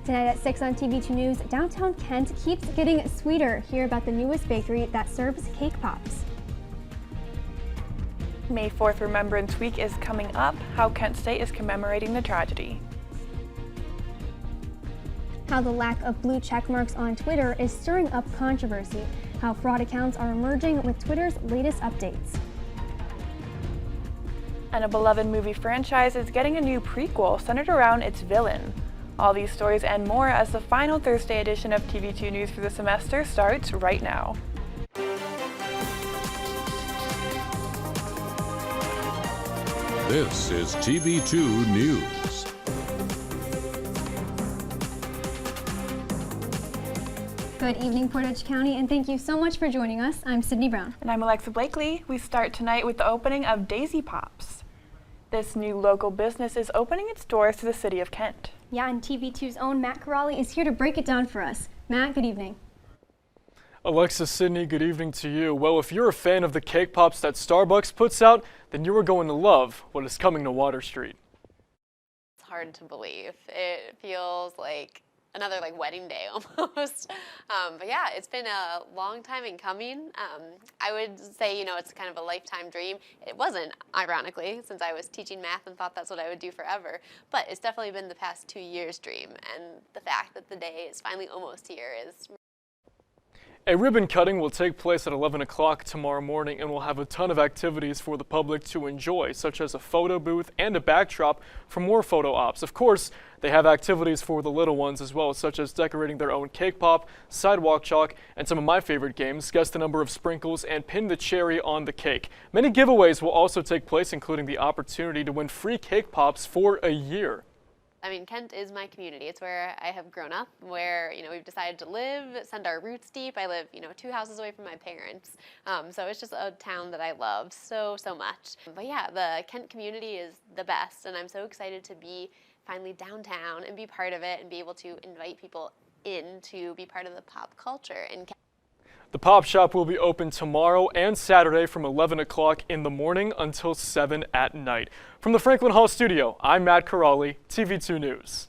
Tonight at 6 on TV2 News, downtown Kent keeps getting sweeter. Hear about the newest bakery that serves cake pops. May 4th Remembrance Week is coming up. How Kent State is commemorating the tragedy. How the lack of blue check marks on Twitter is stirring up controversy. How fraud accounts are emerging with Twitter's latest updates. And a beloved movie franchise is getting a new prequel centered around its villain. All these stories and more as the final Thursday edition of TV2 News for the semester starts right now. This is TV2 News. Good evening, Portage County, and thank you so much for joining us. I'm Sydney Brown. And I'm Alexa Blakley. We start tonight with the opening of Daisy Pops. This new local business is opening its doors to the city of Kent. Yeah, and TV2's own Matt Corrali is here to break it down for us. Matt, good evening. Alexa, Sydney, good evening to you. Well, if you're a fan of the cake pops that Starbucks puts out, then you are going to love what is coming to Water Street. It's hard to believe. It feels like another wedding day almost. But yeah, it's been a long time in coming. I would say, it's kind of a lifetime dream. It wasn't, ironically, since I was teaching math and thought that's what I would do forever. But it's definitely been the past 2 years' dream. And the fact that the day is finally almost here is... A ribbon cutting will take place at 11 o'clock tomorrow morning and will have a ton of activities for the public to enjoy, such as a photo booth and a backdrop for more photo ops. Of course, they have activities for the little ones as well, such as decorating their own cake pop, sidewalk chalk, and some of my favorite games, guess the number of sprinkles and pin the cherry on the cake. Many giveaways will also take place, including the opportunity to win free cake pops for a year. I mean, Kent is my community. It's where I have grown up, where, we've decided to live, send our roots deep. I live, 2 houses away from my parents. So it's just a town that I love so much. But yeah, the Kent community is the best, and I'm so excited to be finally downtown and be part of it and be able to invite people in to be part of the pop culture in Kent. The Pop Shop will be open tomorrow and Saturday from 11 o'clock in the morning until 7 at night. From the Franklin Hall studio, I'm Matt Corrali, TV2 News.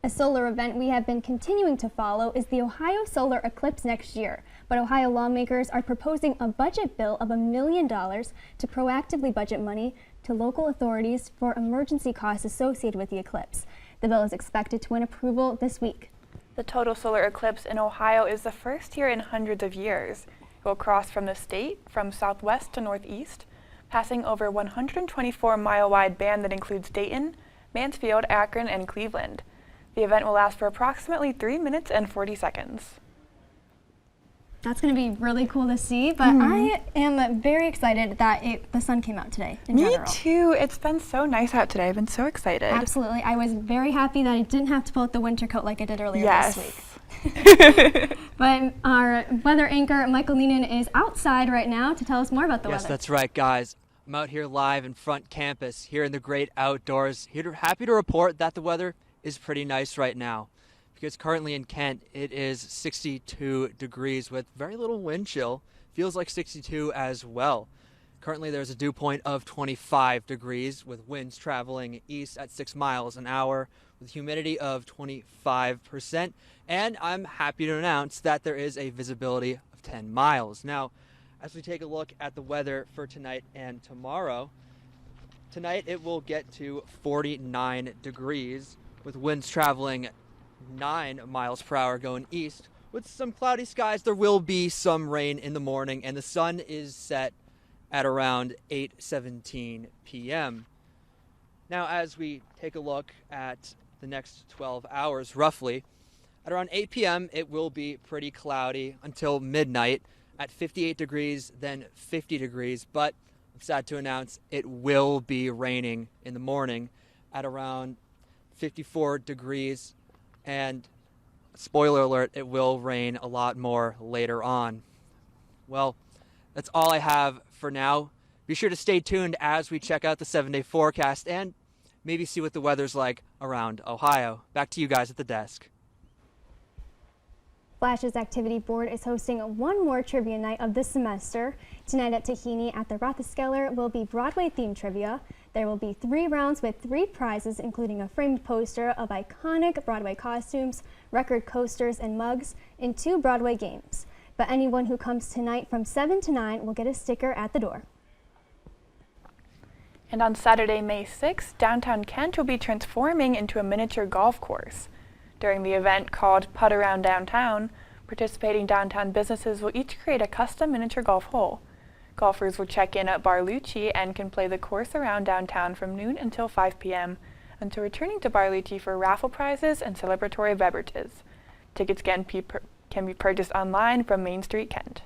A solar event we have been continuing to follow is the Ohio solar eclipse next year. But Ohio lawmakers are proposing a budget bill of $1 million to proactively budget money to local authorities for emergency costs associated with the eclipse. The bill is expected to win approval this week. The total solar eclipse in Ohio is the first here in hundreds of years. It will cross from the state from southwest to northeast, passing over a 124-mile-wide band that includes Dayton, Mansfield, Akron, and Cleveland. The event will last for approximately 3 minutes and 40 seconds. That's going to be really cool to see, but I am very excited that the sun came out today in general. Me too. It's been so nice out today. I've been so excited. Absolutely. I was very happy that I didn't have to pull out the winter coat like I did earlier this week. But our weather anchor, Michael Neenan, is outside right now to tell us more about the weather. Yes, that's right, guys. I'm out here live in front campus, here in the great outdoors. Happy to report that the weather is pretty nice right now. Because currently in Kent, it is 62 degrees with very little wind chill. Feels like 62 as well. Currently there's a dew point of 25 degrees with winds traveling east at 6 miles an hour with humidity of 25%. And I'm happy to announce that there is a visibility of 10 miles. Now, as we take a look at the weather for tonight and tomorrow, tonight it will get to 49 degrees with winds traveling 9 miles per hour going east. With some cloudy skies, there will be some rain in the morning, and the sun is set at around 8:17 p.m. Now, as we take a look at the next 12 hours, roughly, at around 8 p.m., it will be pretty cloudy until midnight at 58 degrees, then 50 degrees, but I'm sad to announce it will be raining in the morning at around 54 degrees. And spoiler alert, it will rain a lot more later on. Well, that's all I have for now. Be sure to stay tuned as we check out the 7-day forecast and maybe see what the weather's like around Ohio. Back to you guys at the desk. Flash's activity board is hosting one more trivia night of the semester. Tonight at Tahini at the Rothskeller will be Broadway-themed trivia. There will be 3 rounds with 3 prizes, including a framed poster of iconic Broadway costumes, record coasters, and mugs, and 2 Broadway games. But anyone who comes tonight from 7 to 9 will get a sticker at the door. And on Saturday, May 6th, downtown Kent will be transforming into a miniature golf course. During the event called Putt Around Downtown, participating downtown businesses will each create a custom miniature golf hole. Golfers will check in at Bar Lucci and can play the course around downtown from noon until 5 p.m. until returning to Bar Lucci for raffle prizes and celebratory beverages. Tickets can be purchased online from Main Street, Kent.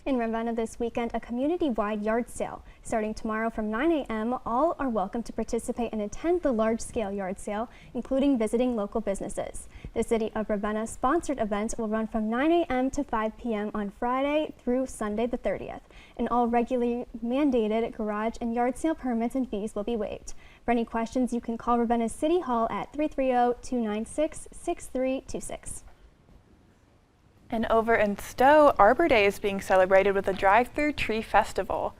In Ravenna this weekend, a community-wide yard sale. Starting tomorrow from 9 a.m., all are welcome to participate and attend the large-scale yard sale, including visiting local businesses. The City of Ravenna sponsored event will run from 9 a.m. to 5 p.m. on Friday through Sunday the 30th, and all regularly mandated garage and yard sale permits and fees will be waived. For any questions, you can call Ravenna City Hall at 330-296-6326. And over in Stowe, Arbor Day is being celebrated with a drive-through tree festival.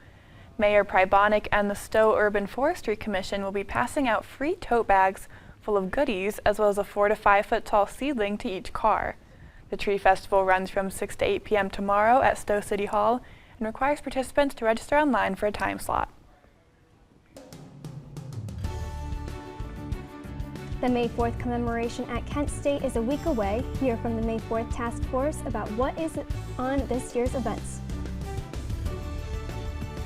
Mayor Prybonic and the Stowe Urban Forestry Commission will be passing out free tote bags full of goodies, as well as a 4 to 5 foot tall seedling to each car. The tree festival runs from 6 to 8 p.m. tomorrow at Stowe City Hall and requires participants to register online for a time slot. The May 4th commemoration at Kent State is a week away. Hear from the May 4th Task Force about what is on this year's events.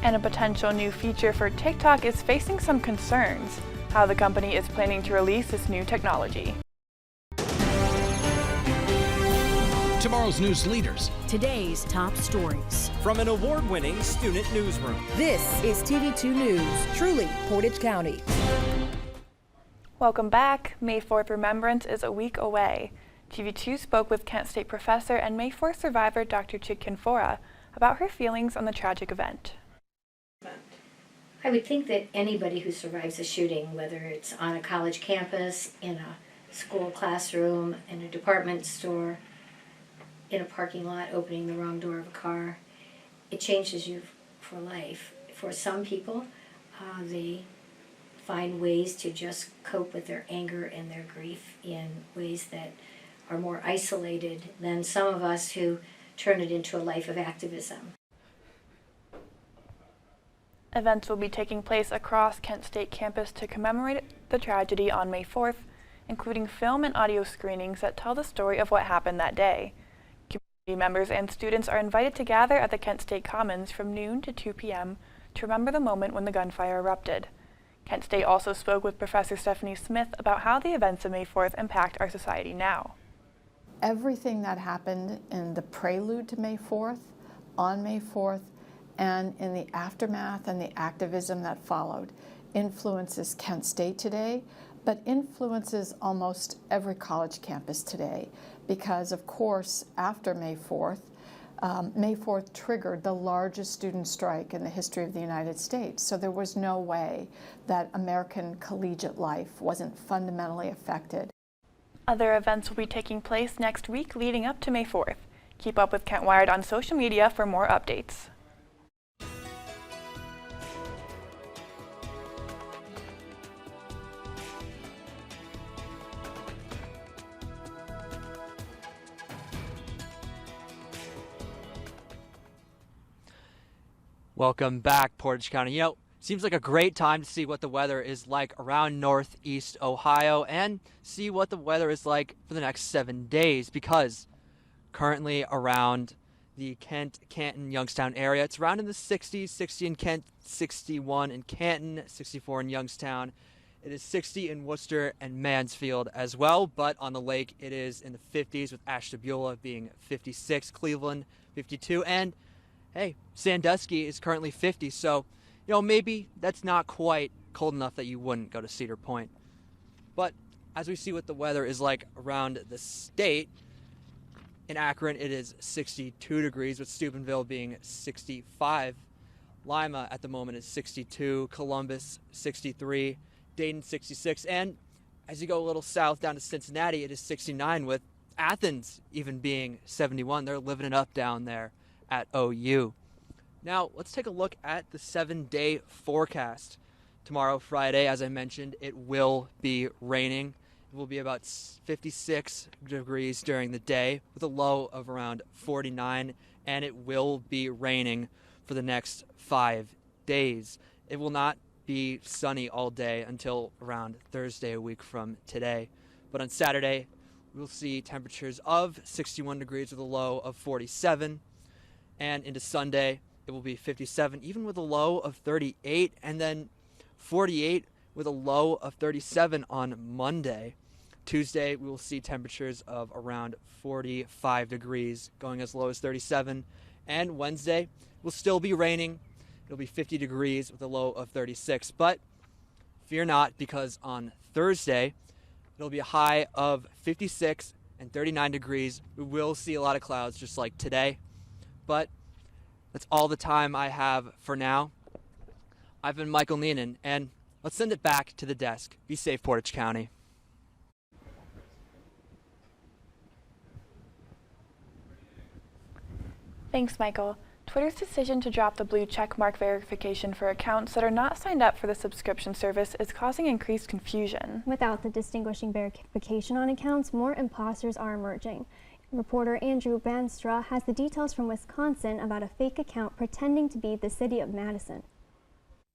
And a potential new feature for TikTok is facing some concerns. How the company is planning to release this new technology. Tomorrow's news leaders. Today's top stories. From an award-winning student newsroom. This is TV2 News, truly Portage County. Welcome back. May 4th Remembrance is a week away. TV2 spoke with Kent State professor and May 4th survivor Dr. Chikkinfora about her feelings on the tragic event. I would think that anybody who survives a shooting, whether it's on a college campus, in a school classroom, in a department store, in a parking lot, opening the wrong door of a car, it changes you for life. For some people, they find ways to just cope with their anger and their grief in ways that are more isolated than some of us who turn it into a life of activism. Events will be taking place across Kent State campus to commemorate the tragedy on May 4th, including film and audio screenings that tell the story of what happened that day. Community members and students are invited to gather at the Kent State Commons from noon to 2 p.m. to remember the moment when the gunfire erupted. Kent State also spoke with Professor Stephanie Smith about how the events of May 4th impact our society now. Everything that happened in the prelude to May 4th, on May 4th, and in the aftermath and the activism that followed influences Kent State today, but influences almost every college campus today because, of course, after May 4th, May 4th triggered the largest student strike in the history of the United States. So there was no way that American collegiate life wasn't fundamentally affected. Other events will be taking place next week leading up to May 4th. Keep up with Kent Wired on social media for more updates. Welcome back, Portage County. You know, seems like a great time to see what the weather is like around northeast Ohio and see what the weather is like for the next 7 days, because currently around the Kent, Canton, Youngstown area, it's around in the 60s, 60 in Kent, 61 in Canton, 64 in Youngstown. It is 60 in Worcester and Mansfield as well, but on the lake it is in the 50s with Ashtabula being 56, Cleveland 52, and hey, Sandusky is currently 50, so, you know, maybe that's not quite cold enough that you wouldn't go to Cedar Point. But as we see what the weather is like around the state, in Akron it is 62 degrees, with Steubenville being 65. Lima at the moment is 62, Columbus 63, Dayton 66, and As you go a little south down to Cincinnati, it is 69, with Athens even being 71. They're living it up down there at OU. Now, let's take a look at the 7-day forecast. Tomorrow, Friday, as I mentioned, it will be raining. It will be about 56 degrees during the day with a low of around 49, and it will be raining for the next 5 days. It will not be sunny all day until around Thursday, a week from today. But on Saturday, we'll see temperatures of 61 degrees with a low of 47, and into Sunday, it will be 57, even with a low of 38, and then 48 with a low of 37 on Monday. Tuesday, we will see temperatures of around 45 degrees, going as low as 37. And Wednesday will still be raining. It'll be 50 degrees with a low of 36. But fear not, because on Thursday, it'll be a high of 56 and 39 degrees. We will see a lot of clouds just like today. But that's all the time I have for now. I've been Michael Neenan, and let's send it back to the desk. Be safe, Portage County. Thanks, Michael. Twitter's decision to drop the blue checkmark verification for accounts that are not signed up for the subscription service is causing increased confusion. Without the distinguishing verification on accounts, more imposters are emerging. Reporter Andrew Banstra has the details from Wisconsin about a fake account pretending to be the city of Madison.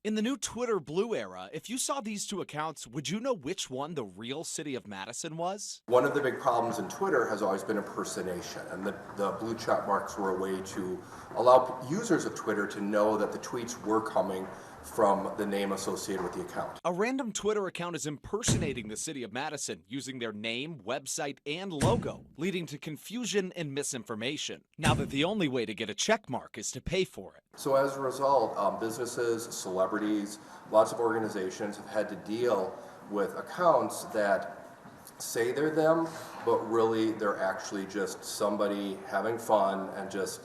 In the new Twitter blue era, if you saw these two accounts, would you know which one the real city of Madison was? One of the big problems in Twitter has always been impersonation, and the blue check marks were a way to allow users of Twitter to know that the tweets were coming from the name associated with the account. A random Twitter account is impersonating the city of Madison using their name, website, and logo, leading to confusion and misinformation. Now that the only way to get a check mark is to pay for it. So as a result, businesses, celebrities, lots of organizations have had to deal with accounts that say they're them, but really they're actually just somebody having fun and just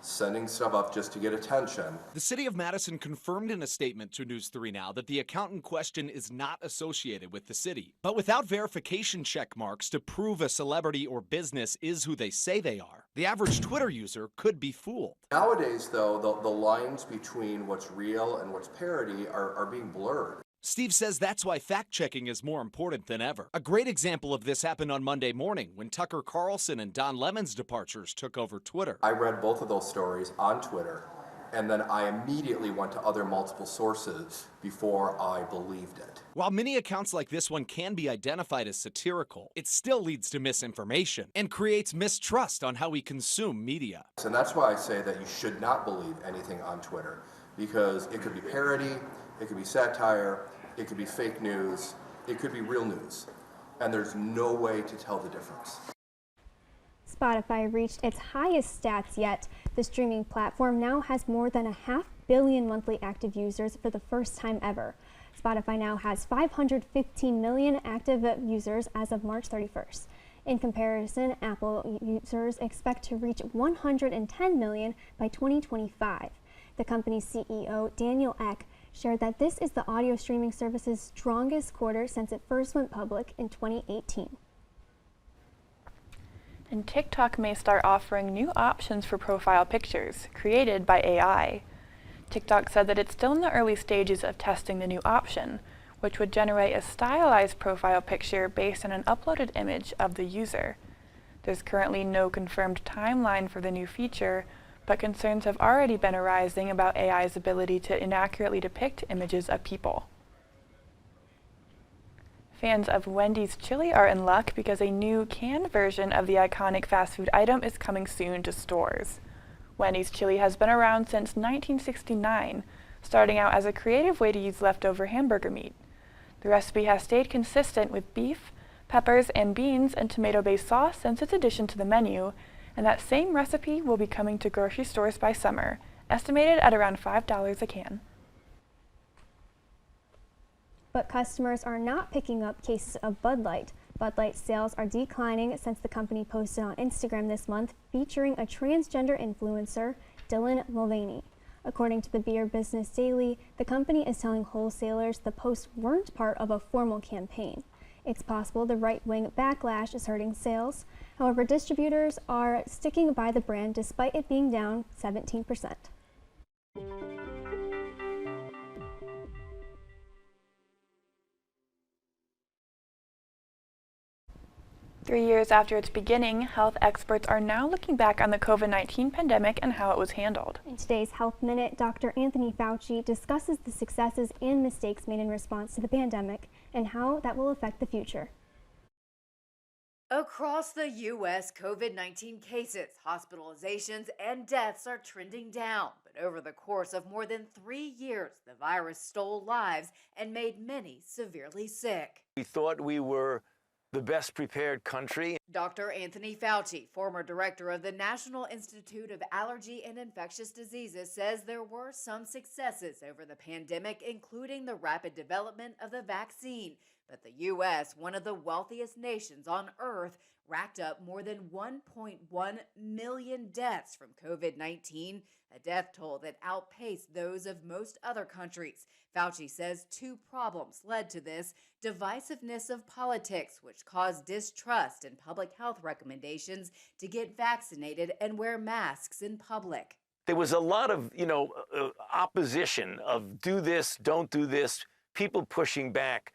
sending stuff up just to get attention. The city of Madison confirmed in a statement to News 3 Now that the account in question is not associated with the city. But without verification check marks to prove a celebrity or business is who they say they are, the average Twitter user could be fooled. Nowadays, though, the lines between what's real and what's parody are being blurred. Steve says that's why fact-checking is more important than ever. A great example of this happened on Monday morning when Tucker Carlson and Don Lemon's departures took over Twitter. I read both of those stories on Twitter, and then I immediately went to other multiple sources before I believed it. While many accounts like this one can be identified as satirical, it still leads to misinformation and creates mistrust on how we consume media. And that's why I say that you should not believe anything on Twitter, because it could be parody, it could be satire, it could be fake news, it could be real news, and there's no way to tell the difference. Spotify reached its highest stats yet. The streaming platform now has more than 500 million monthly active users for the first time ever. Spotify now has 515 million active users as of March 31st. In comparison, Apple users expect to reach 110 million by 2025. The company's CEO, Daniel Ek, shared that this is the audio streaming service's strongest quarter since it first went public in 2018. And TikTok may start offering new options for profile pictures created by AI. TikTok said that it's still in the early stages of testing the new option, which would generate a stylized profile picture based on an uploaded image of the user. There's currently no confirmed timeline for the new feature, but concerns have already been arising about AI's ability to inaccurately depict images of people. Fans of Wendy's chili are in luck because a new canned version of the iconic fast food item is coming soon to stores. Wendy's chili has been around since 1969, starting out as a creative way to use leftover hamburger meat. The recipe has stayed consistent with beef, peppers, and beans and tomato-based sauce since its addition to the menu, and that same recipe will be coming to grocery stores by summer, estimated at around $5 a can. But customers are not picking up cases of Bud Light. Bud Light sales are declining since the company posted on Instagram this month featuring a transgender influencer, Dylan Mulvaney. According to the Beer Business Daily, the company is telling wholesalers the posts weren't part of a formal campaign. It's possible the right-wing backlash is hurting sales. However, distributors are sticking by the brand despite it being down 17%. 3 years after its beginning, health experts are now looking back on the COVID-19 pandemic and how it was handled. In today's Health Minute, Dr. Anthony Fauci discusses the successes and mistakes made in response to the pandemic and how that will affect the future. Across the U.S., COVID-19 cases, hospitalizations, and deaths are trending down. But over the course of more than 3 years, the virus stole lives and made many severely sick. We thought we were the best prepared country. Dr. Anthony Fauci, former director of the National Institute of Allergy and Infectious Diseases, says there were some successes over the pandemic, including the rapid development of the vaccine. But the U.S., one of the wealthiest nations on earth, racked up more than 1.1 million deaths from COVID-19, a death toll that outpaced those of most other countries. Fauci says two problems led to this: divisiveness of politics, which caused distrust in public health recommendations to get vaccinated and wear masks in public. There was a lot of, opposition of do this, don't do this, people pushing back.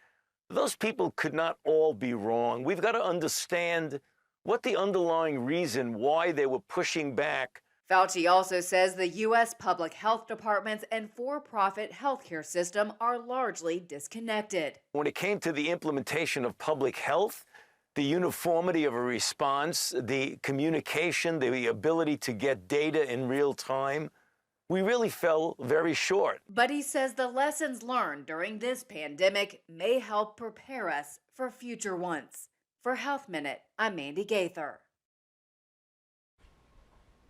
Those people could not all be wrong. We've got to understand what the underlying reason why they were pushing back. Fauci also says the U.S. public health departments and for-profit healthcare system are largely disconnected. When it came to the implementation of public health, the uniformity of a response, the communication, the ability to get data in real time, we really fell very short. But he says the lessons learned during this pandemic may help prepare us for future ones. For Health Minute, I'm Mandy Gaither.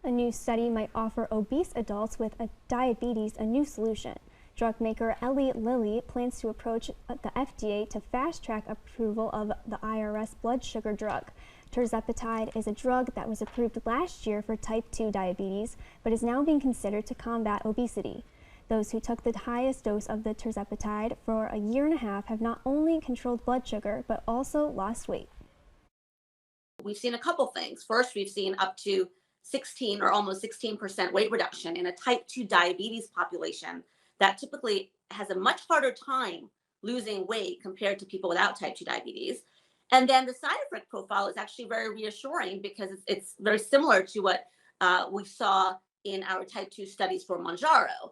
A new study might offer obese adults with diabetes a new solution. Drug maker Eli Lilly plans to approach the FDA to fast-track approval of the IRS blood sugar drug. Tirzepatide is a drug that was approved last year for type 2 diabetes, but is now being considered to combat obesity. Those who took the highest dose of the tirzepatide for a year and a half have not only controlled blood sugar, but also lost weight. We've seen a couple things. First, we've seen up to 16 or almost 16% weight reduction in a type 2 diabetes population that typically has a much harder time losing weight compared to people without type 2 diabetes. And then the side effect profile is actually very reassuring because it's very similar to what we saw in our type 2 studies for Mounjaro.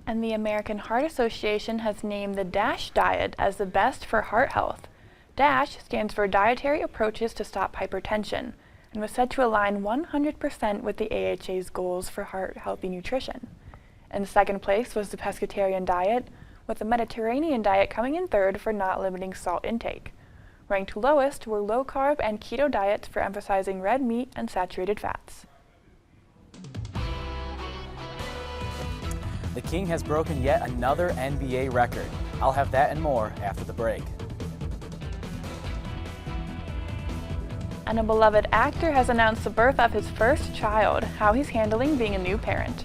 And the American Heart Association has named the DASH diet as the best for heart health. DASH stands for Dietary Approaches to Stop Hypertension, and was said to align 100% with the AHA's goals for heart-healthy nutrition. In second place was the pescatarian diet, with the Mediterranean diet coming in third for not limiting salt intake. Ranked lowest were low-carb and keto diets for emphasizing red meat and saturated fats. The King has broken yet another NBA record. I'll have that and more after the break. And a beloved actor has announced the birth of his first child, how he's handling being a new parent.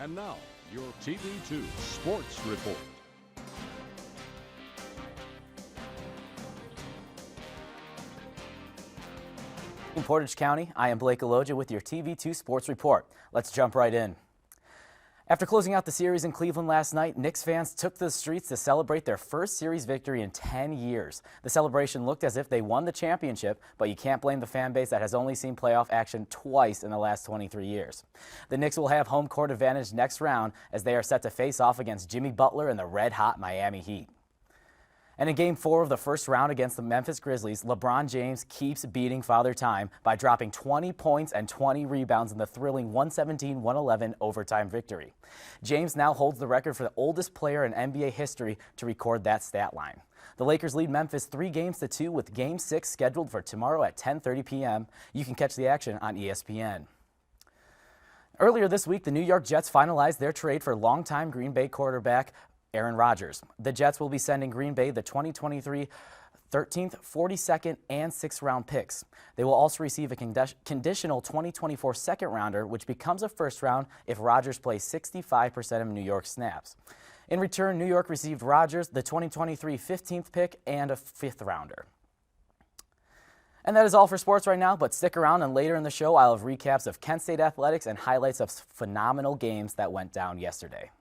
And now, your TV2 Sports Report. In Portage County, I am Blake Goloja with your TV2 Sports Report. Let's jump right in. After closing out the series in Cleveland last night, Knicks fans took to the streets to celebrate their first series victory in 10 years. The celebration looked as if they won the championship, but you can't blame the fan base that has only seen playoff action twice in the last 23 years. The Knicks will have home court advantage next round as they are set to face off against Jimmy Butler and the red-hot Miami Heat. And in Game 4 of the first round against the Memphis Grizzlies, LeBron James keeps beating Father Time by dropping 20 points and 20 rebounds in the thrilling 117-111 overtime victory. James now holds the record for the oldest player in NBA history to record that stat line. The Lakers lead Memphis 3-2 with Game 6 scheduled for tomorrow at 10:30 p.m. You can catch the action on ESPN. Earlier this week, the New York Jets finalized their trade for longtime Green Bay quarterback Aaron Rodgers. The Jets will be sending Green Bay the 2023 13th, 42nd, and 6th round picks. They will also receive a conditional 2024 second rounder, which becomes a first round if Rodgers plays 65% of New York snaps. In return, New York received Rodgers, the 2023 15th pick, and a 5th rounder. And that is all for sports right now, but stick around and later in the show I'll have recaps of Kent State athletics and highlights of phenomenal games that went down yesterday.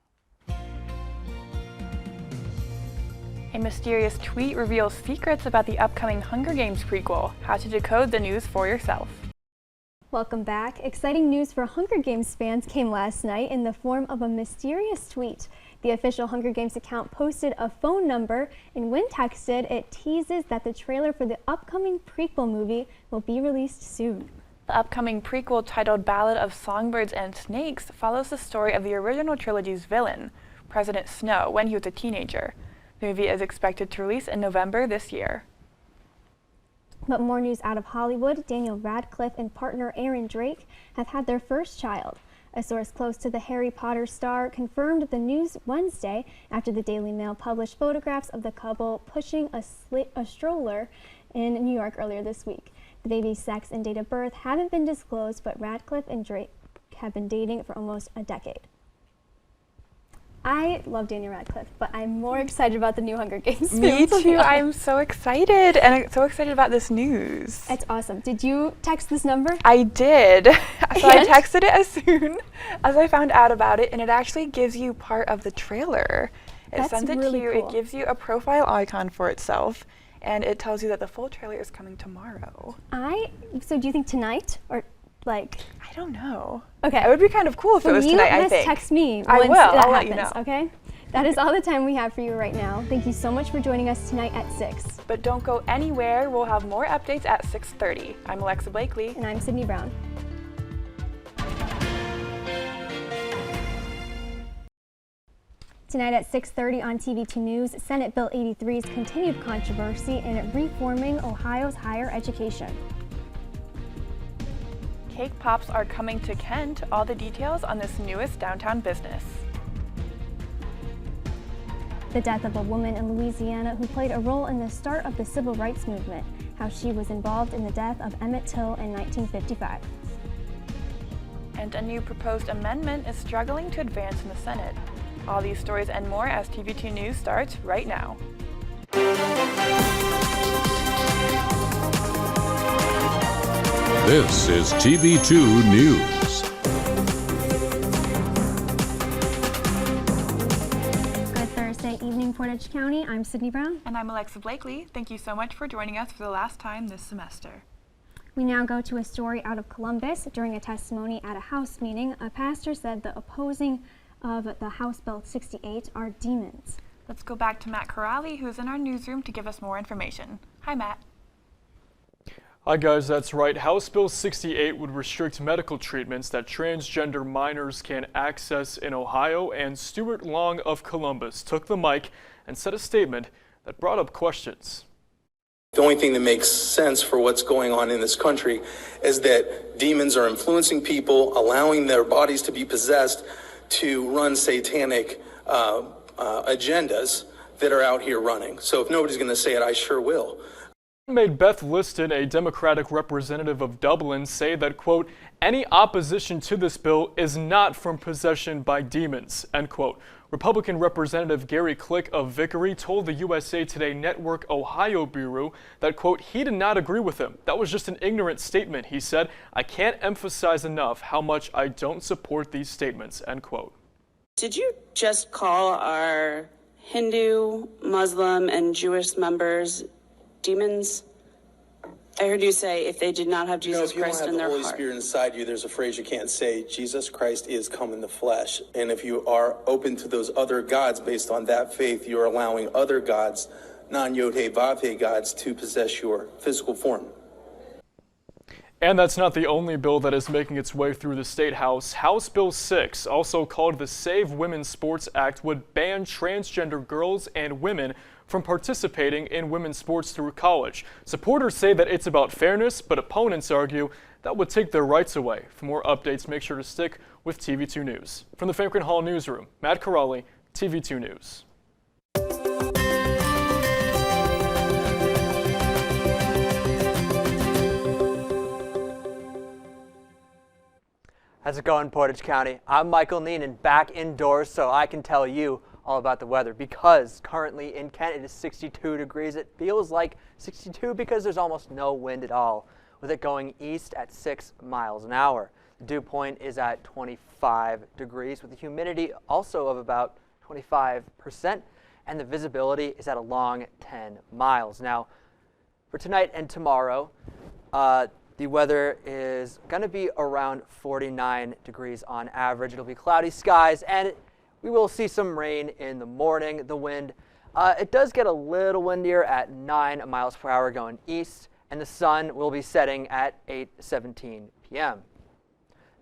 A mysterious tweet reveals secrets about the upcoming Hunger Games prequel. How to decode the news for yourself. Welcome back. Exciting news for Hunger Games fans came last night in the form of a mysterious tweet. The official Hunger Games account posted a phone number, and when texted, it teases that the trailer for the upcoming prequel movie will be released soon. The upcoming prequel, titled Ballad of Songbirds and Snakes, follows the story of the original trilogy's villain, President Snow, when he was a teenager. The movie is expected to release in November this year. But more news out of Hollywood. Daniel Radcliffe and partner Aaron Drake have had their first child. A source close to the Harry Potter star confirmed the news Wednesday after the Daily Mail published photographs of the couple pushing a stroller in New York earlier this week. The baby's sex and date of birth haven't been disclosed, but Radcliffe and Drake have been dating for almost a decade. I love Daniel Radcliffe, but I'm more excited about the new Hunger Games. Me too. I'm so excited, and I'm so excited about this news. It's awesome. Did you text this number? I did. So I texted it as soon as I found out about it, and it actually gives you part of the trailer. It sends it really to you. cool. It gives you a profile icon for itself, and it tells you that the full trailer is coming tomorrow. So do you think tonight or like? I don't know. Okay. It would be kind of cool if it was tonight, I think. Text me. I once will. that I'll let you happens, know. Okay. That is all the time we have for you right now. Thank you so much for joining us tonight at 6. But don't go anywhere. We'll have more updates at 6:30. I'm Alexa Blakely. And I'm Sydney Brown. Tonight at 6:30 on TV2 News, Senate Bill 83's continued controversy in reforming Ohio's higher education. Cake pops are coming to Kent. All the details on this newest downtown business. The death of a woman in Louisiana who played a role in the start of the civil rights movement, how she was involved in the death of Emmett Till in 1955. And a new proposed amendment is struggling to advance in the Senate. All these stories and more as TV2 News starts right now. This is TV2 News. Good Thursday evening, Portage County. I'm Sydney Brown. And I'm Alexa Blakely. Thank you so much for joining us for the last time this semester. We now go to a story out of Columbus. During a testimony at a House meeting, a pastor said the opposing of the House Bill 68 are demons. Let's go back to Matt Corrali, who's in our newsroom to give us more information. Hi, Matt. Hi guys, that's right. House Bill 68 would restrict medical treatments that transgender minors can access in Ohio, and Stuart Long of Columbus took the mic and said a statement that brought up questions. The only thing that makes sense for what's going on in this country is that demons are influencing people, allowing their bodies to be possessed to run satanic agendas that are out here running. So if nobody's going to say it, I sure will. Made Beth Liston, a Democratic representative of Dublin, say that, quote, any opposition to this bill is not from possession by demons, end quote. Republican Representative Gary Click of Vickery told the USA Today Network Ohio Bureau that, quote, he did not agree with him. That was just an ignorant statement, he said. I can't emphasize enough how much I don't support these statements, end quote. Did you just call our Hindu, Muslim, and Jewish members demons? I heard you say if they did not have Jesus Christ in their heart. If you don't have the Holy Spirit inside you, there's a phrase you can't say, Jesus Christ is come in the flesh. And if you are open to those other gods based on that faith, you're allowing other gods, non-Yod-Heh-Vav-Heh gods, to possess your physical form. And that's not the only bill that is making its way through the State House. House Bill 6, also called the Save Women's Sports Act, would ban transgender girls and women from participating in women's sports through college. Supporters say that it's about fairness, but opponents argue that would take their rights away. For more updates, make sure to stick with TV2 News. From the Franklin Hall Newsroom, Matt Corrali, TV2 News. How's it going, Portage County? I'm Michael Neenan, back indoors so I can tell you all about the weather, because currently in Kent it is 62 degrees. It feels like 62 because there's almost no wind at all, with it going east at 6 miles an hour. The dew point is at 25 degrees, with the humidity also of about 25%, and the visibility is at a long 10 miles. Now, for tonight and tomorrow, the weather is going to be around 49 degrees on average. It'll be cloudy skies, and we will see some rain in the morning. The wind, it does get a little windier at 9 miles per hour going east, and the sun will be setting at 8:17 p.m.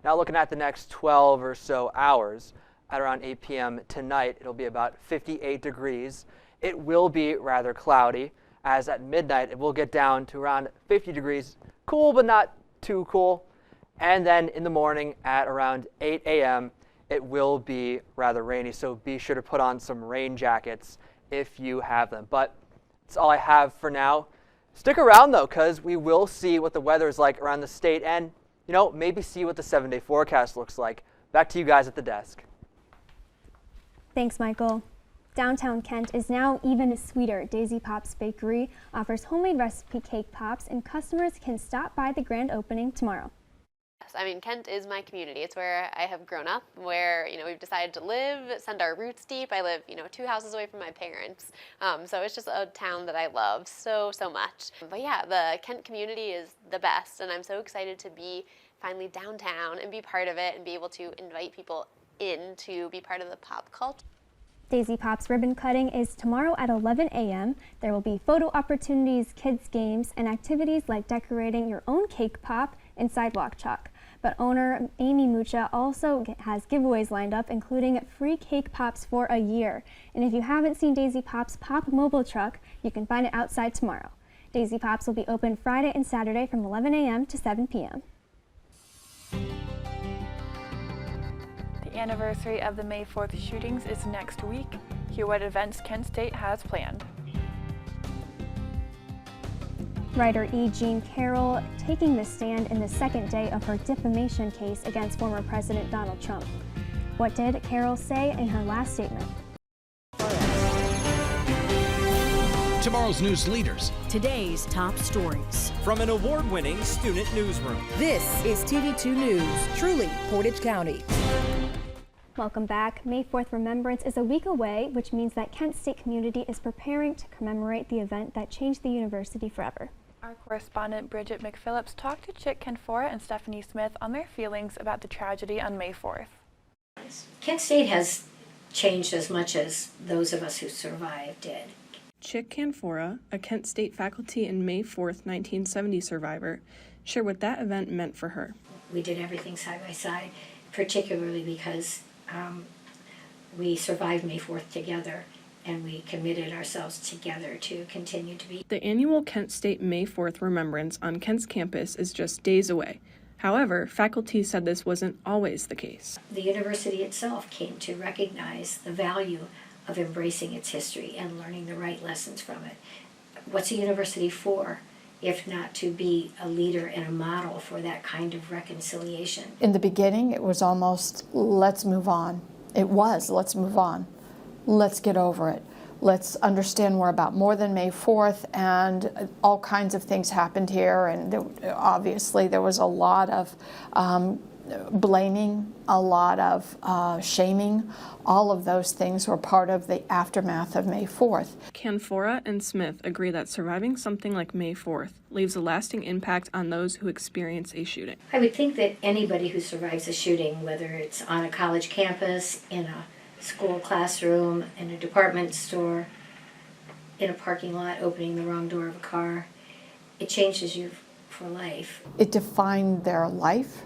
Now looking at the next 12 or so hours, at around 8 p.m. tonight, it'll be about 58 degrees. It will be rather cloudy, as at midnight it will get down to around 50 degrees. Cool, but not too cool. And then in the morning at around 8 a.m., it will be rather rainy, so be sure to put on some rain jackets if you have them. But that's all I have for now. Stick around, though, because we will see what the weather is like around the state and, maybe see what the 7-day forecast looks like. Back to you guys at the desk. Thanks, Michael. Downtown Kent is now even sweeter. Daisy Pops Bakery offers homemade recipe cake pops, and customers can stop by the grand opening tomorrow. Yes, I mean, Kent is my community. It's where I have grown up, where, we've decided to live, send our roots deep. I live, 2 houses away from my parents. So it's just a town that I love so much. But yeah, the Kent community is the best, and I'm so excited to be finally downtown and be part of it and be able to invite people in to be part of the pop culture. Daisy Pops ribbon cutting is tomorrow at 11 a.m. There will be photo opportunities, kids games, and activities like decorating your own cake pop and sidewalk chalk. But owner Amy Mucha also has giveaways lined up, including free cake pops for a year. And if you haven't seen Daisy Pops Pop Mobile Truck, you can find it outside tomorrow. Daisy Pops will be open Friday and Saturday from 11 a.m. to 7 p.m. The anniversary of the May 4th shootings is next week. Hear what events Kent State has planned. Writer E. Jean Carroll taking the stand in the second day of her defamation case against former President Donald Trump. What did Carroll say in her last statement? Tomorrow's news leaders. Today's top stories. From an award-winning student newsroom. This is TV2 News, truly Portage County. Welcome back. May 4th Remembrance is a week away, which means that Kent State community is preparing to commemorate the event that changed the university forever. Our correspondent Bridgett McPhillips talked to Chick Canfora and Stephanie Smith on their feelings about the tragedy on May 4th. Kent State has changed as much as those of us who survived did. Chick Canfora, a Kent State faculty and May 4th, 1970 survivor, shared what that event meant for her. We did everything side by side, particularly because we survived May 4th together, and we committed ourselves together to continue to be. The annual Kent State May 4th Remembrance on Kent's campus is just days away. However, faculty said this wasn't always the case. The university itself came to recognize the value of embracing its history and learning the right lessons from it. What's a university for, if not to be a leader and a model for that kind of reconciliation? In the beginning, it was almost, let's move on. It was, let's move on. Let's get over it. Let's understand we're about more than May 4th, and all kinds of things happened here, and obviously there was a lot of blaming, a lot of shaming. All of those things were part of the aftermath of May 4th. Canfora and Smith agree that surviving something like May 4th leaves a lasting impact on those who experience a shooting. I would think that anybody who survives a shooting, whether it's on a college campus, in a school classroom, in a department store, in a parking lot, opening the wrong door of a car, it changes you for life. It defined their life,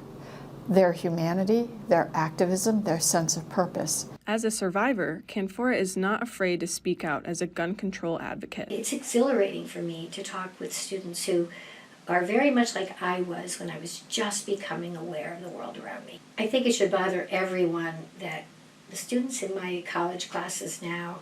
their humanity, their activism, their sense of purpose. As a survivor, Canfora is not afraid to speak out as a gun control advocate. It's exhilarating for me to talk with students who are very much like I was when I was just becoming aware of the world around me. I think it should bother everyone that the students in my college classes now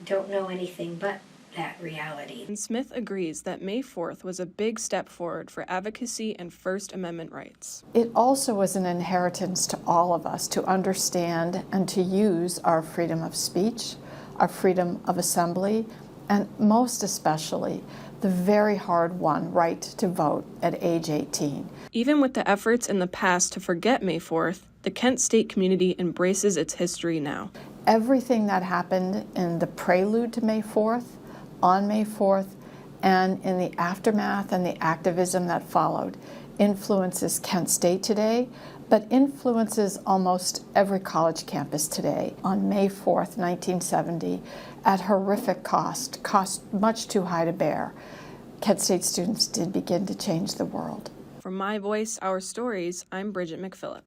don't know anything but that reality. And Smith agrees that May 4th was a big step forward for advocacy and First Amendment rights. It also was an inheritance to all of us to understand and to use our freedom of speech, our freedom of assembly, and most especially the very hard-won right to vote at age 18. Even with the efforts in the past to forget May 4th, the Kent State community embraces its history now. Everything that happened in the prelude to May 4th, on May 4th, and in the aftermath and the activism that followed influences Kent State today, but influences almost every college campus today. On May 4th, 1970, at horrific cost much too high to bear, Kent State students did begin to change the world. For My Voice, Our Stories, I'm Bridgett McPhillips.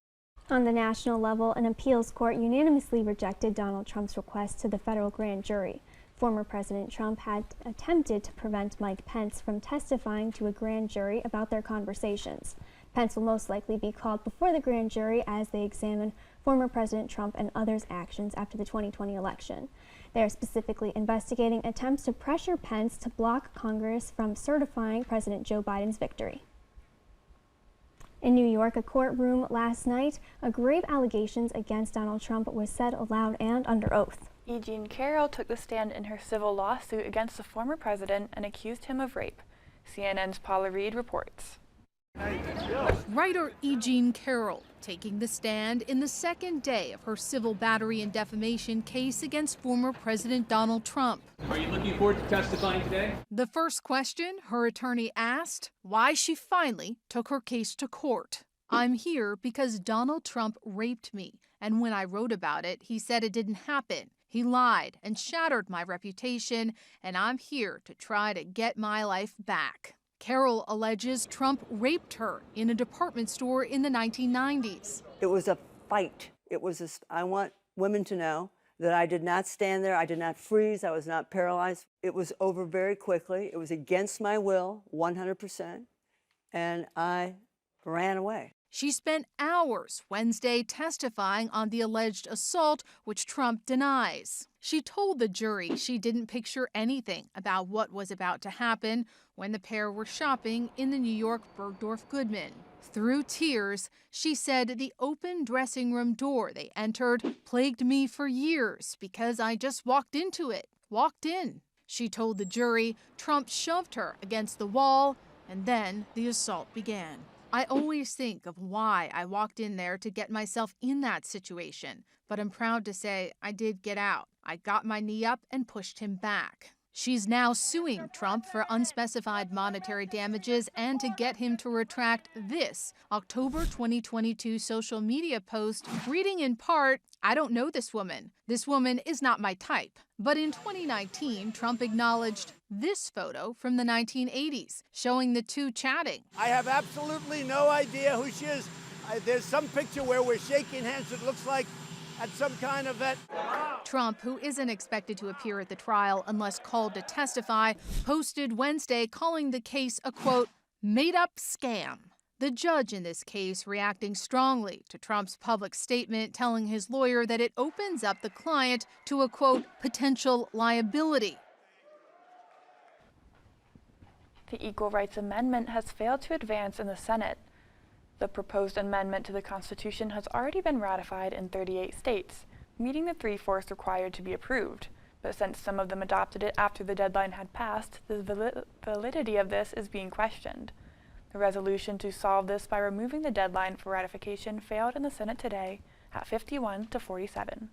On the national level, an appeals court unanimously rejected Donald Trump's request to the federal grand jury. Former President Trump had attempted to prevent Mike Pence from testifying to a grand jury about their conversations. Pence will most likely be called before the grand jury as they examine former President Trump and others' actions after the 2020 election. They are specifically investigating attempts to pressure Pence to block Congress from certifying President Joe Biden's victory. In New York, a courtroom last night, a grave allegations against Donald Trump was said aloud and under oath. E. Jean Carroll took the stand in her civil lawsuit against the former president and accused him of rape. CNN's Paula Reed reports. Writer E. Jean Carroll taking the stand in the second day of her civil battery and defamation case against former President Donald Trump. Are you looking forward to testifying today? The first question her attorney asked, why she finally took her case to court. I'm here because Donald Trump raped me, and when I wrote about it, he said it didn't happen. He lied and shattered my reputation, and I'm here to try to get my life back. Carroll alleges Trump raped her in a department store in the 1990s. It was a fight. I want women to know that I did not stand there. I did not freeze. I was not paralyzed. It was over very quickly. It was against my will, 100%, and I ran away. She spent hours Wednesday testifying on the alleged assault, which Trump denies. She told the jury she didn't picture anything about what was about to happen when the pair were shopping in the New York Bergdorf Goodman. Through tears, she said the open dressing room door they entered plagued me for years because I just walked into it, walked in. She told the jury Trump shoved her against the wall, and then the assault began. I always think of why I walked in there to get myself in that situation, but I'm proud to say I did get out. I got my knee up and pushed him back. She's now suing Trump for unspecified monetary damages and to get him to retract this October 2022 social media post, reading in part, I don't know this woman. This woman is not my type. But in 2019, Trump acknowledged this photo from the 1980s, showing the two chatting. I have absolutely no idea who she is. There's some picture where we're shaking hands. It looks like at some kind of event. Trump, who isn't expected to appear at the trial unless called to testify, posted Wednesday calling the case a, quote, made-up scam. The judge in this case reacting strongly to Trump's public statement, telling his lawyer that it opens up the client to a, quote, potential liability. The Equal Rights Amendment has failed to advance in the Senate. The proposed amendment to the Constitution has already been ratified in 38 states, meeting the 3/4 required to be approved. But since some of them adopted it after the deadline had passed, the validity of this is being questioned. The resolution to solve this by removing the deadline for ratification failed in the Senate today at 51 to 47.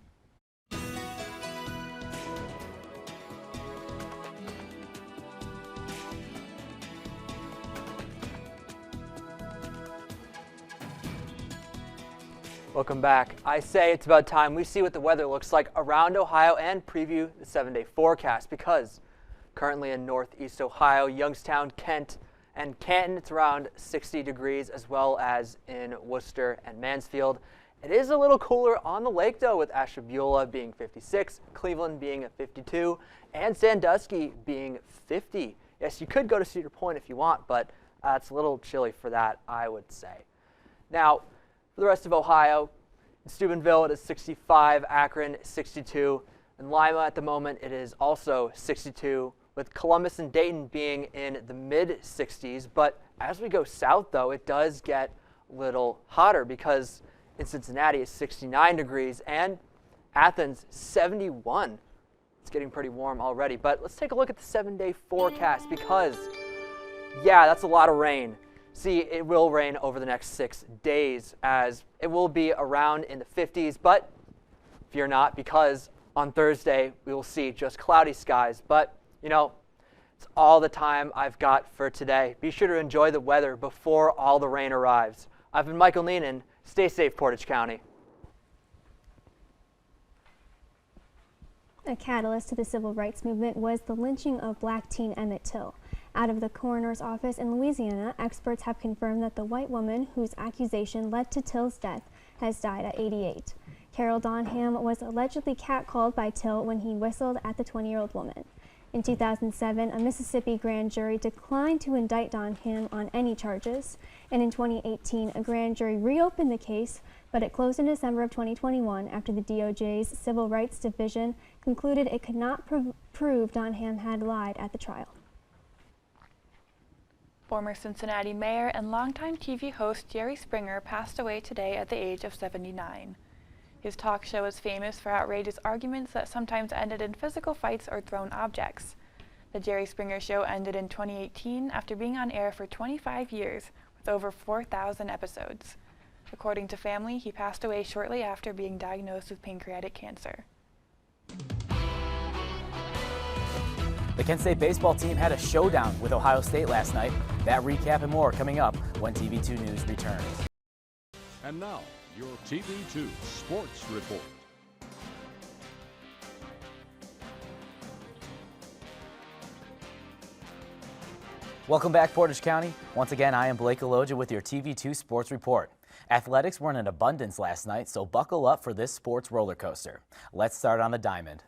Welcome back. I say it's about time we see what the weather looks like around Ohio and preview the 7-day forecast, because currently in northeast Ohio, Youngstown, Kent, and Canton, it's around 60 degrees, as well as in Worcester and Mansfield. It is a little cooler on the lake, though, with Ashtabula being 56, Cleveland being at 52, and Sandusky being 50. Yes, you could go to Cedar Point if you want, but it's a little chilly for that, I would say. Now, for the rest of Ohio, in Steubenville it is 65, Akron 62, in Lima at the moment it is also 62, with Columbus and Dayton being in the mid-60s. But as we go south, though, it does get a little hotter because in Cincinnati it's 69 degrees and Athens 71. It's getting pretty warm already. But let's take a look at the 7-day forecast because, yeah, that's a lot of rain. See, it will rain over the next 6 days as it will be around in the 50s, but fear not because on Thursday we will see just cloudy skies. But, you know, it's all the time I've got for today. Be sure to enjoy the weather before all the rain arrives. I've been Michael Neenan. Stay safe, Portage County. A catalyst to the civil rights movement was the lynching of black teen Emmett Till. Out of the coroner's office in Louisiana, experts have confirmed that the white woman whose accusation led to Till's death has died at 88. Carol Donham was allegedly catcalled by Till when he whistled at the 20-year-old woman. In 2007, a Mississippi grand jury declined to indict Donham on any charges, and in 2018, a grand jury reopened the case, but it closed in December of 2021 after the DOJ's Civil Rights Division concluded it could not prove Donham had lied at the trial. Former Cincinnati mayor and longtime TV host Jerry Springer passed away today at the age of 79. His talk show is famous for outrageous arguments that sometimes ended in physical fights or thrown objects. The Jerry Springer Show ended in 2018 after being on air for 25 years with over 4,000 episodes. According to family, he passed away shortly after being diagnosed with pancreatic cancer. The Kent State baseball team had a showdown with Ohio State last night. That recap and more coming up when TV2 News returns. And now, your TV2 Sports Report. Welcome back, Portage County. Once again, I am Blake Goloja with your TV2 Sports Report. Athletics were in abundance last night, so buckle up for this sports roller coaster. Let's start on the diamond.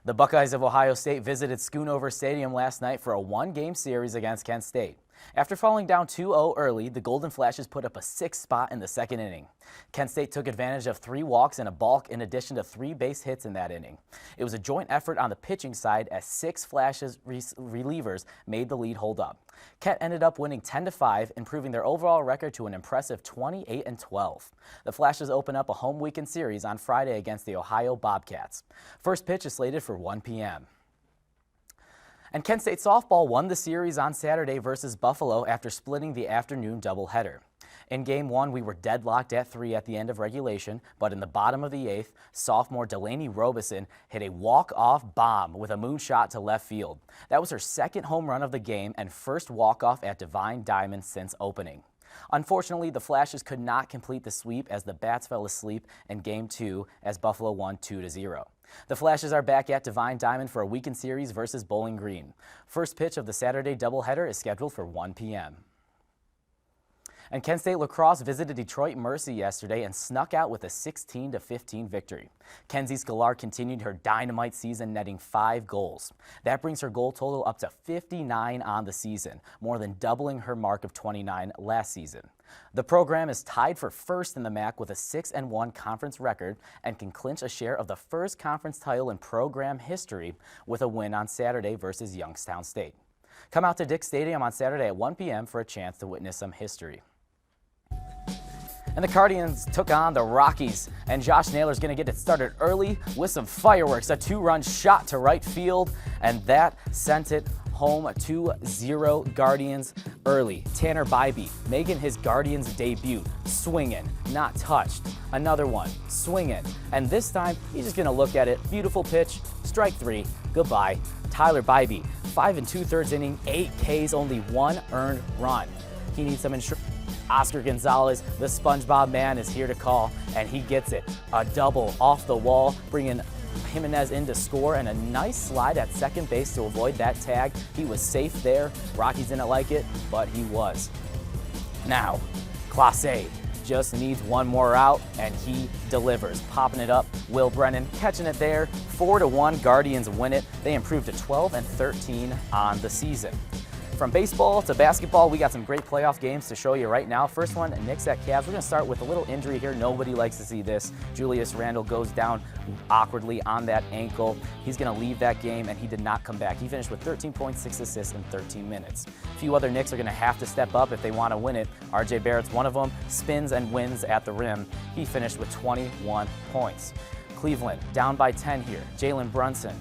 The Buckeyes of Ohio State visited Schoonover Stadium last night for a one-game series against Kent State. After falling down 2-0 early, the Golden Flashes put up a 6th spot in the second inning. Kent State took advantage of 3 walks and a balk in addition to 3 base hits in that inning. It was a joint effort on the pitching side as 6 Flashes relievers made the lead hold up. Kent ended up winning 10-5, improving their overall record to an impressive 28-12. The Flashes open up a home weekend series on Friday against the Ohio Bobcats. First pitch is slated for 1 p.m. And Kent State softball won the series on Saturday versus Buffalo after splitting the afternoon doubleheader. In Game 1, we were deadlocked at 3 at the end of regulation, but in the bottom of the 8th, sophomore Delaney Robeson hit a walk-off bomb with a moonshot to left field. That was her second home run of the game and first walk-off at Divine Diamond since opening. Unfortunately, the Flashes could not complete the sweep as the Bats fell asleep in Game 2 as Buffalo won 2-0. The Flashes are back at Divine Diamond for a weekend series versus Bowling Green. First pitch of the Saturday doubleheader is scheduled for 1 p.m. And Kent State lacrosse visited Detroit Mercy yesterday and snuck out with a 16-15 victory. Kenzie Scalar continued her dynamite season, netting 5 goals. That brings her goal total up to 59 on the season, more than doubling her mark of 29 last season. The program is tied for first in the MAC with a 6-1 conference record and can clinch a share of the first conference title in program history with a win on Saturday versus Youngstown State. Come out to Dick's Stadium on Saturday at 1 p.m. for a chance to witness some history. And the Cardians took on the Rockies, and Josh Naylor's going to get it started early with some fireworks. A 2-run shot to right field, and that sent it home 2-0 Guardians early. Tanner Bybee making his Guardians debut, swinging, not touched. Another one, swinging, and this time he's just going to look at it. Beautiful pitch, strike 3, goodbye. Tyler Bybee, 5 2/3 inning, 8 Ks, only 1 earned run. He needs some insurance. Oscar Gonzalez, the SpongeBob man, is here to call, and he gets it. A double off the wall, bringing Jimenez in to score, and a nice slide at second base to avoid that tag. He was safe there. Rockies didn't like it, but he was. Now, Clase just needs one more out, and he delivers. Popping it up, Will Brennan catching it there. 4-1, Guardians win it. They improved to 12-13 on the season. From baseball to basketball, we got some great playoff games to show you right now. First one, Knicks at Cavs. We're going to start with a little injury here. Nobody likes to see this. Julius Randle goes down awkwardly on that ankle. He's going to leave that game, and he did not come back. He finished with 13.6 assists in 13 minutes. A few other Knicks are going to have to step up if they want to win it. RJ Barrett's one of them, spins and wins at the rim. He finished with 21 points. Cleveland down by 10 here. Jalen Brunson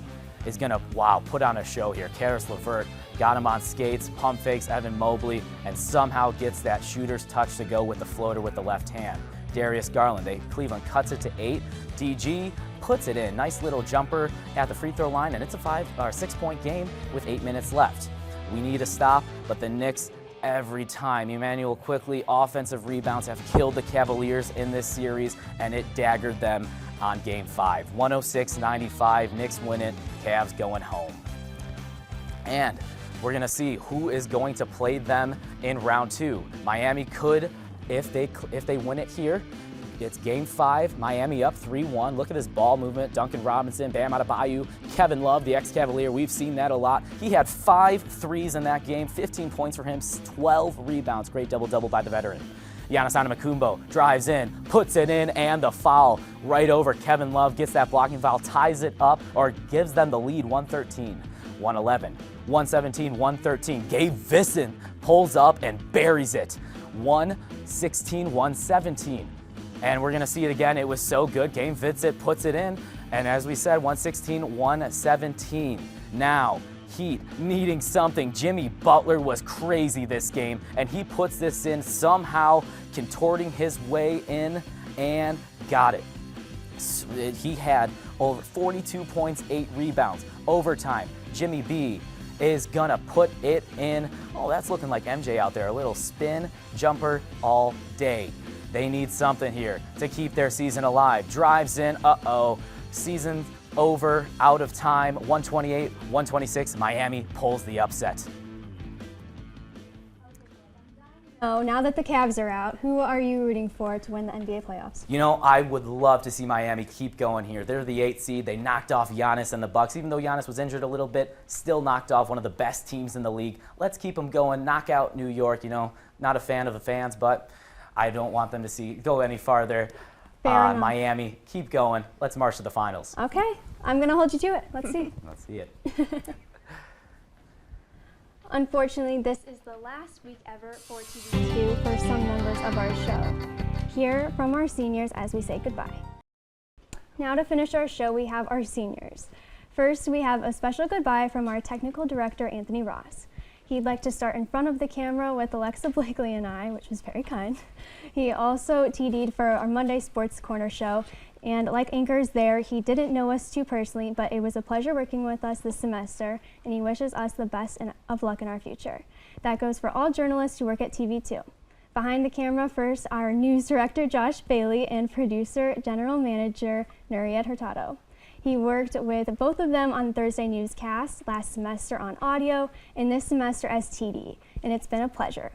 is going to, put on a show here. Karis LeVert got him on skates, pump fakes Evan Mobley, and somehow gets that shooter's touch to go with the floater with the left hand. Darius Garland, Cleveland cuts it to 8. DG puts it in. Nice little jumper at the free throw line, and it's a 6-point game with 8 minutes left. We need a stop, but the Knicks, every time. Emmanuel Quickly, offensive rebounds have killed the Cavaliers in this series, and it daggered them on Game 5. 106-95, Knicks win it, Cavs going home. And we're going to see who is going to play them in round 2. Miami could, if they win it here, it's Game 5, Miami up 3-1. Look at his ball movement. Duncan Robinson, Bam Adebayo, Kevin Love, the ex-Cavalier. We've seen that a lot. He had 5 threes in that game, 15 points for him, 12 rebounds. Great double-double by the veteran. Giannis Antetokounmpo drives in, puts it in, and the foul right over Kevin Love. Gets that blocking foul, ties it up, or gives them the lead, 113, 111, 117, 113. Gabe Vincent pulls up and buries it, 116, 117. And we're going to see it again. It was so good. Gabe Vincent puts it in, and as we said, 116, 117. Now, Heat needing something. Jimmy Butler was crazy this game, and he puts this in, somehow contorting his way in, and got it. He had over 42 points, 8 rebounds. Overtime, Jimmy B is gonna put it in. Oh, that's looking like MJ out there. A little spin jumper all day. They need something here to keep their season alive. Drives in, season over, out of time, 128, 126. Miami pulls the upset. Oh, now that the Cavs are out, who are you rooting for to win the NBA playoffs? You know, I would love to see Miami keep going here. They're the 8th seed. They knocked off Giannis and the Bucks. Even though Giannis was injured a little bit, still knocked off one of the best teams in the league. Let's keep them going. Knock out New York. You know, not a fan of the fans, but I don't want them to go any farther. Miami, keep going. Let's march to the finals. Okay, I'm going to hold you to it. Let's see. Let's see it. Unfortunately, this is the last week ever for TV2 for some members of our show. Hear from our seniors as we say goodbye. Now to finish our show, we have our seniors. First, we have a special goodbye from our technical director, Anthony Ross. He'd like to start in front of the camera with Alexa, Blakley, and I, which was very kind. He also TD'd for our Monday Sports Corner show, and like anchors there, he didn't know us too personally, but it was a pleasure working with us this semester, and he wishes us the best of luck in our future. That goes for all journalists who work at TV2. Behind the camera first, our news director, Josh Bailey, and producer, general manager, Nuriet Hurtado. He worked with both of them on Thursday newscast, last semester on audio, and this semester as TD, and it's been a pleasure.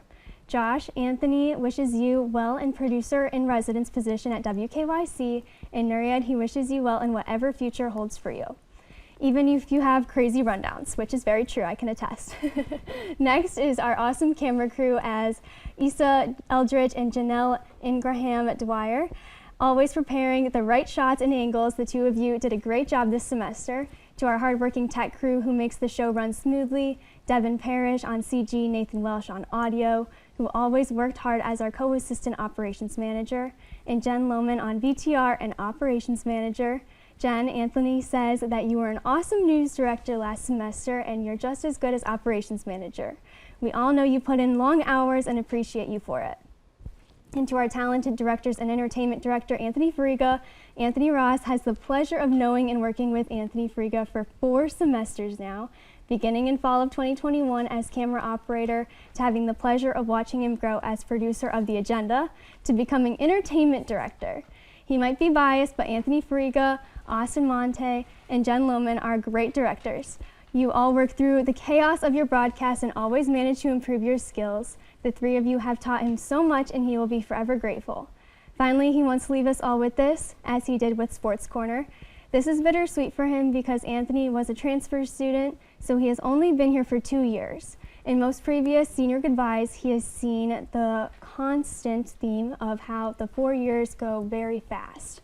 Josh, Anthony wishes you well in producer in residence position at WKYC, and Nuriad, he wishes you well in whatever future holds for you. Even if you have crazy rundowns, which is very true, I can attest. Next is our awesome camera crew as Issa Eldridge and Janelle Ingraham Dwyer. Always preparing the right shots and angles, the two of you did a great job this semester. To our hardworking tech crew who makes the show run smoothly, Devin Parrish on CG, Nathan Welsh on audio, who always worked hard as our co-assistant operations manager, and Jen Lohman on VTR and operations manager. Jen, Anthony says that you were an awesome news director last semester and you're just as good as operations manager. We all know you put in long hours and appreciate you for it. And to our talented directors and entertainment director, Anthony Fariga, Anthony Ross has the pleasure of knowing and working with Anthony Fariga for 4 semesters now, beginning in fall of 2021 as camera operator, to having the pleasure of watching him grow as producer of The Agenda, to becoming entertainment director. He might be biased, but Anthony Fariga, Austin Monte, and Jen Lohman are great directors. You all work through the chaos of your broadcast and always manage to improve your skills. The 3 of you have taught him so much and he will be forever grateful. Finally, he wants to leave us all with this, as he did with Sports Corner. This is bittersweet for him because Anthony was a transfer student, so he has only been here for 2 years. In most previous senior goodbyes, he has seen the constant theme of how the 4 years go very fast.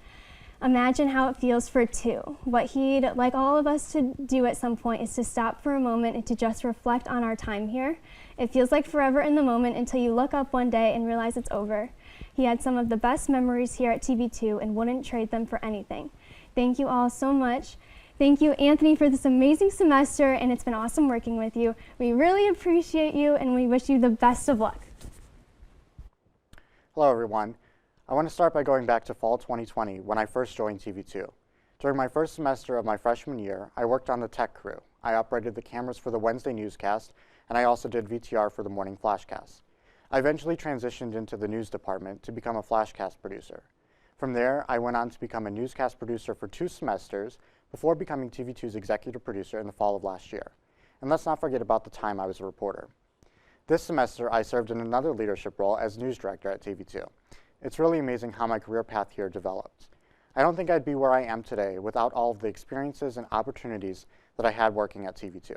Imagine how it feels for 2. What he'd like all of us to do at some point is to stop for a moment and to just reflect on our time here. It feels like forever in the moment until you look up one day and realize it's over. He had some of the best memories here at TV2 and wouldn't trade them for anything. Thank you all so much. Thank you, Anthony, for this amazing semester, and it's been awesome working with you. We really appreciate you, and we wish you the best of luck. Hello, everyone. I want to start by going back to fall 2020 when I first joined TV2. During my first semester of my freshman year, I worked on the tech crew. I operated the cameras for the Wednesday newscast, and I also did VTR for the morning flashcast. I eventually transitioned into the news department to become a flashcast producer. From there, I went on to become a newscast producer for 2 semesters before becoming TV2's executive producer in the fall of last year. And let's not forget about the time I was a reporter. This semester, I served in another leadership role as news director at TV2. It's really amazing how my career path here developed. I don't think I'd be where I am today without all of the experiences and opportunities that I had working at TV2.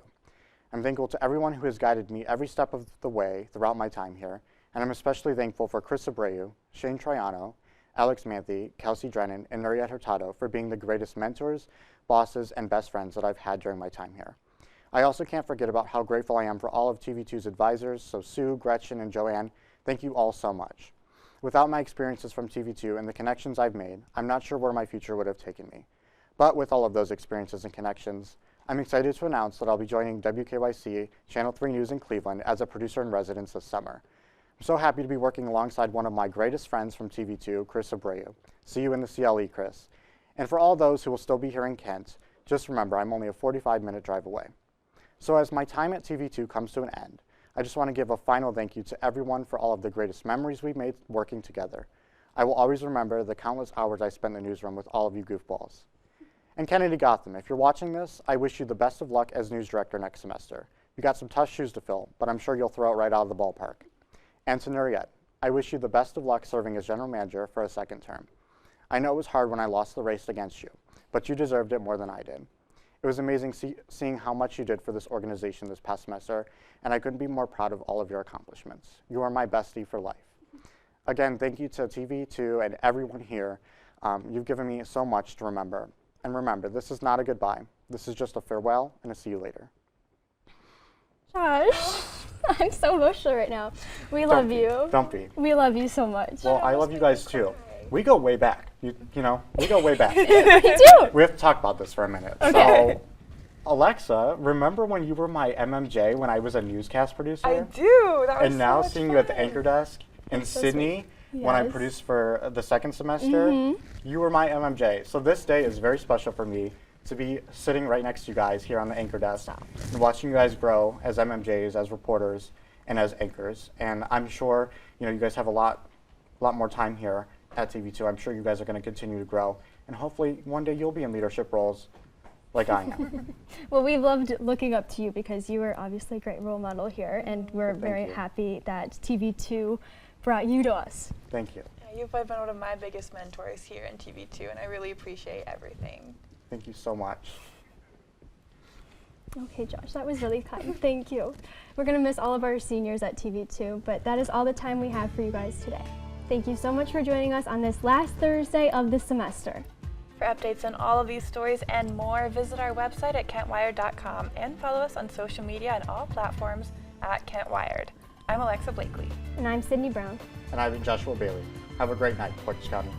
I'm thankful to everyone who has guided me every step of the way throughout my time here, and I'm especially thankful for Chris Abreu, Shane Triano, Alex Manthe, Kelsey Drennan, and Mariette Hurtado for being the greatest mentors, bosses, and best friends that I've had during my time here. I also can't forget about how grateful I am for all of TV2's advisors, so Sue, Gretchen, and Joanne, thank you all so much. Without my experiences from TV2 and the connections I've made, I'm not sure where my future would have taken me. But with all of those experiences and connections, I'm excited to announce that I'll be joining WKYC Channel 3 News in Cleveland as a producer in residence this summer. I'm so happy to be working alongside one of my greatest friends from TV2, Chris Abreu. See you in the CLE, Chris. And for all those who will still be here in Kent, just remember I'm only a 45-minute drive away. So as my time at TV2 comes to an end, I just want to give a final thank you to everyone for all of the greatest memories we've made working together. I will always remember the countless hours I spent in the newsroom with all of you goofballs. And Kennedy Gotham, if you're watching this, I wish you the best of luck as news director next semester. You got some tough shoes to fill, but I'm sure you'll throw it right out of the ballpark. And to Nuriette, I wish you the best of luck serving as general manager for a second term. I know it was hard when I lost the race against you, but you deserved it more than I did. It was amazing seeing how much you did for this organization this past semester, and I couldn't be more proud of all of your accomplishments. You are my bestie for life. Again, thank you to TV2 and everyone here. You've given me so much to remember. And remember, this is not a goodbye. This is just a farewell and a see you later. Josh, I'm so emotional right now. We love you. Don't be. We love you so much. Well, I love you guys too. We go way back. You know, we go way back. We do. We have to talk about this for a minute. Okay. So, Alexa, remember when you were my MMJ when I was a newscast producer? I do. That was And now so much seeing fun. you at the anchor desk in so Sydney sweet. when I Yes. produced for the second semester, you were my MMJ. So this day is very special for me to be sitting right next to you guys here on the anchor desk and watching you guys grow as MMJs, as reporters, and as anchors. And I'm sure you guys have a lot more time here at TV2. I'm sure you guys are going to continue to grow, and hopefully one day you'll be in leadership roles like I am. Well, we've loved looking up to you because you were obviously a great role model here, and we're very you. happy that TV2 brought you to us. Thank you. Yeah, you've been one of my biggest mentors here in TV2, and I really appreciate everything. Thank you so much. Okay, Josh, that was really kind. Thank you. We're going to miss all of our seniors at TV2, but that is all the time we have for you guys today. Thank you so much for joining us on this last Thursday of the semester. For updates on all of these stories and more, visit our website at kentwired.com and follow us on social media on all platforms at KentWired. I'm Alexa Blakley. And I'm Sydney Brown. And I've been Joshua Bailey. Have a great night, Portage County.